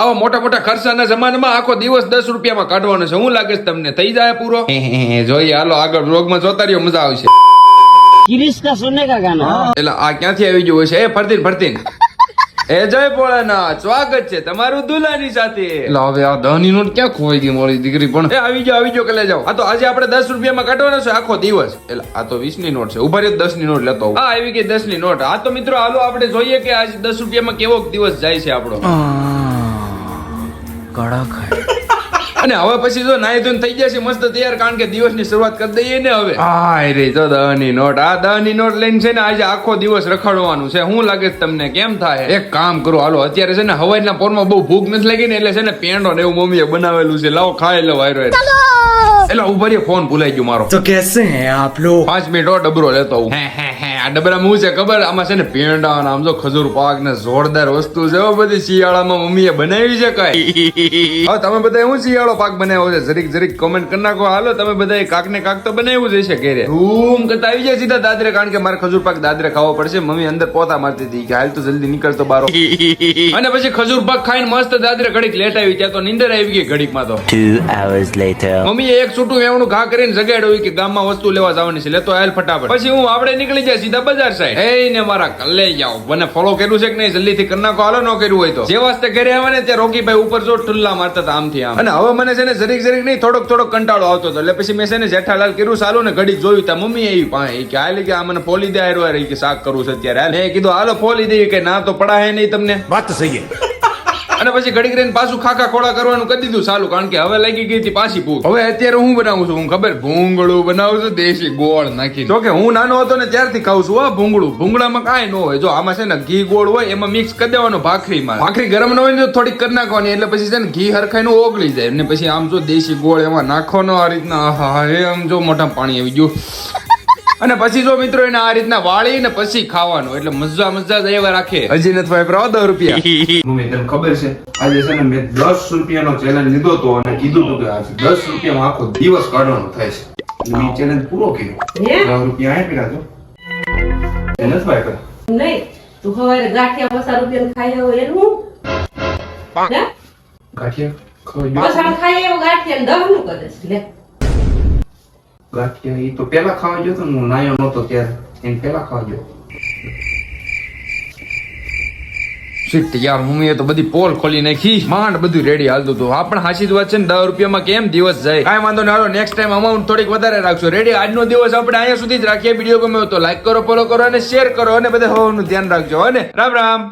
આવા મોટા મોટા ખર્ચાના જમાનામાં આખો દિવસ 10 રૂપિયામાં કાઢવાનો છે. હું લાગે છે તમને થઈ જાય પૂરો? જોઈએ, હાલો આગળ વ્લોગમાં જોતા રહ્યો, મજા આવશે. किरिश का सुनने का गाना. એટલે આ ક્યાંથી આવી ગયું છે? એ ફરતીન ફરતીન એ જય ભોળાનાથ, સ્વાગત છે તમારું દુલ્હાની સાથે. એટલે હવે આ 10 ની નોટ ક્યાં ખોવાઈ ગઈ મારી દીકરી? પણ એ આવી જાઓ કે લઈ જાઓ. આ તો આજે આપણે 10 રૂપિયામાં કાઢવાનો છે આખો દિવસ. એટલે આ તો 20 ની નોટ છે. ઉભા રહ્યો, 10 ની નોટ લેતો આવું. હા, આવી ગઈ 10 ની નોટ. હા તો મિત્રો હાલો આપણે જોઈએ કે આજે 10 રૂપિયામાં કેવો દિવસ જાય છે આપણો. અને હવે પછી જો નાઈ ધોઈને થઈ જશે મસ્ત તૈયાર, કારણ કે દિવસની શરૂઆત કરી દઈએ ને હવે. હા રે જો 10 ની નોટ. આ 10 ની નોટ લઈને છે ને આજે આખો દિવસ રખડવાનું છે. શું લાગે છે તમને? કેમ થાય? એક કામ કરો, હાલો અત્યારે છે ને હવાઈના પોરમાં બહુ ભૂખ નથી લાગી ને, એટલે છે ને પેંડો ને એવું મમ્મીએ બનાવેલું છે, લાવો ખાઈ લો વાયરો. એટલે ઉભા રહ્યો, ફોન ભૂલાઈ ગયો મારો. तो कैसे हैं आप लोग? 5 મિનિટ ડબરો લેતો આવું. આ ડબરામાં શું છે ખબર? આમાં છે ને પેંડા ને આમ જો ખજૂર પાક ને જોરદાર વસ્તુ છે બધી. શિયાળામાં મમ્મીએ બનાવી છે કઈ? હવે તમે બધા હું શિયાળો પાક બનાવ્યો છે? જરીક જરીક કોમેન્ટ કરી નાખો. હાલો તમે બધા કાક ને કાક તો બનાવ્યું જ હશે ઘરે. ધૂમ કરતા આવી જાય સીધા દાદરે, કારણ કે મારે ખજૂર પાક દાદરે ખાવો પડશે. મમ્મી અંદર પોતા મારતી હતી કે હાલ તો જલ્દી નીકળતો બારો. અને પછી ખજૂર પાક ખાઈને મસ્ત દાદરે ઘડીક લેટ આવી, ત્યાં તો નીંદર આવી ગઈ ઘડીકમાં. તો 2 hours later. મમ્મીએ એક છૂટું એવણું ઘા કરીને જગાડ્યું કે ગામમાં વસ્તુ લેવા જવાની છે, લેતો હાલ ફટાફટ. પછી હું આપણે નીકળી જાય સીધા બજાર સાઈડ. એ ને મારા કલ્લે જાઓ, મને ફોલો કર્યું છે કે નહીં જલ્દી થી કરી નાખો. હાલો ન કર્યું હોય તો. જે વાસ્તે ઘરે આવે ને ત્યાં રોકીભાઈ ઉપર જો ઠુલ્લા મારતા હતા આમથી આમ. અને હવે મને છે ને જરીક જરીક નહીં થોડોક કંટાળો આવતો હતો. એટલે પછી મેં છે ને જેઠાલાલ કર્યું સાલું ને ઘડીક જોયું તા મમ્મી એવી પાસે કે હાલ કે આ મને ફોલી દે હારવા રહી કે શાક કરવું છે અત્યારે. હાલ મેં કીધું હાલો ફોલી દે કે ના તો પડાય નહીં તમને. बात तो सही है. અને પછી ઘડીક રહીને પાછું ખાખા ખોળા કરવાનું કરી દીધું ચાલુ, કારણ કે હવે લાગી ગઈ હતી પાછી ભૂખ. હવે અત્યારે હું બનાવું છું? હું ખબર ભૂંગળું બનાવું છું, દેશી ગોળ નાખી. જો કે હું નાનો હતો ને ત્યારથી ખાઉં છું આ ભૂંગળું. ભૂંગળામાં કાંઈ ન હોય. જો આમાં છે ને ઘી ગોળ હોય, એમાં મિક્સ કરી દેવાનું ભાખરીમાં. ભાખરી ગરમ ન હોય ને તો થોડીક કરી નાખવાની, એટલે પછી છે ને ઘી હરખાઈને ઓગળી જાય. અને પછી આમ જો દેશી ગોળ એમાં નાખવાનો આ રીતના. આહા, એ આમ જો મોઢામાં પાણી આવી ગયું. અને પછી જો મિત્રો એને આ રીતના વાળી ને પછી ખાવાનું, એટલે મજા જ એવા રાખે. હજી નથી ભાઈ 10 રૂપિયા. મમ્મી તને ખબર છે આજે છે ને મેં 10 રૂપિયાનો ચેલેન્જ લીધો હતો અને કીધું હતું કે આજે 10 રૂપિયામાં આખો દિવસ કાઢવાનો થાય છે. મેં ચેલેન્જ પૂરો કર્યો. 10 રૂપિયા આપ્યા તો એને જ ભાઈ કર નહીં તું હવે ગાંઠિયા 50 રૂપિયા ખાઈ આવો એનું હે ગાંઠિયા ખાઈ મસાલા ખાઈ આવો ગાંઠિયા 10 નું કરે છે લે ગાંઠિયા ઈ તો પેલા ખાવા ગયો તો ને, હું નાયો નતો ત્યારે એને પેલા ખાવા ગયો. શિટ યાર, મમ્મીએ તો બધી પોલ ખોલી નાખી, માંડ બધું રેડી હાલતું હતું. આ પણ હાચી જ વાત છે ને, 10 રૂપિયામાં કેમ દિવસ જાય? કાંઈ વાંધો નહીં, હાલો નેક્સ્ટ ટાઈમ અમાઉન્ટ થોડીક વધારે રાખજો. રેડી? આજનો દિવસ આપણે અહીંયા સુધી જ રાખીએ. વિડીયો ગમ્યો તો લાઈક કરો, ફોલો કરો અને શેર કરો, અને બધા હોવાનું ધ્યાન રાખજો. અને રામ રામ.